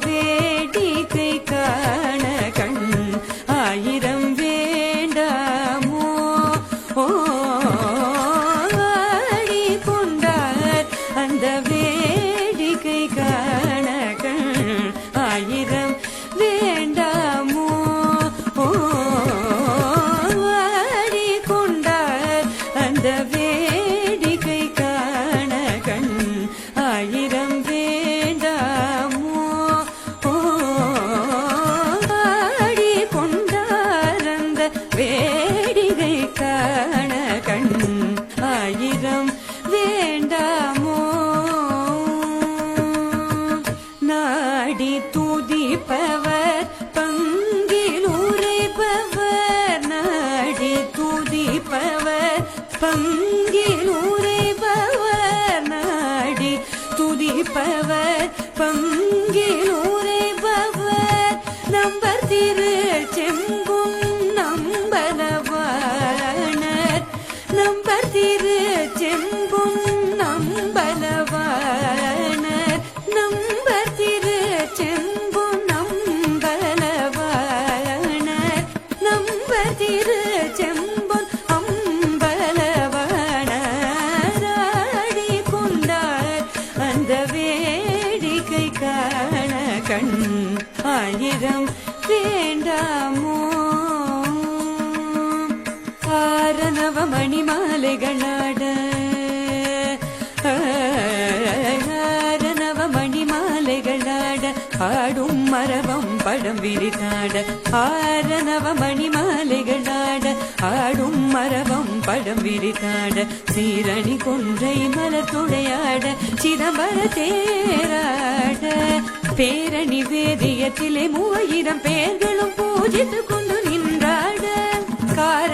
வேடிக்கை காண கண் ஆயிரம் வேண்டாமோ ஆடி கொண்டார் அந்த வேடிக்கை காண கண் ஆயிரம் வேண்டாமோ ஆடி கொண்டார் அந்த வேடிக்கை காண கண் ஆயிரம் வேண்டாமோ ஆடி கொண்டார் அந்த வேடிக்கை காண கண் ஆயிரம் வேண்டாமோ நாடி துதிப்பவர் பங்கில் உரைப்பவர் நாடி துதிப்பவர் பங்கில் உரைப்பவர் நாடி துதிப்பவர் பங்கில் உரைப்பவர் நம்பர் திரு செம்பும் நம்பலவாணர் நம்பர் திரு செம்பும் நம்பலவாணர் நம்பர் திரு செம்பும் நம்பலவாணர் நம்பர் திரு செம்பும் அம்பலவாணராடி கொண்டார் அந்த வேடிக்கை காண கண் ஆயிரம் வேண்டாமோ ஆரணவ மணிமாலைகளாட ஆரணவ மணிமாலைகளாட ஆடும் மரபம் படம் விரித்தாட ஆரணவ மணிமாலைகளாட ஆடும் மரபம் படம் விரித்தாட சீரணி கொன்றை மலர் துணையாட சிதம்பர தேராட பேரணி வேதியத்திலே 3000 பேர்களும் பூஜித்துக் கொண்டு நின்றாட கார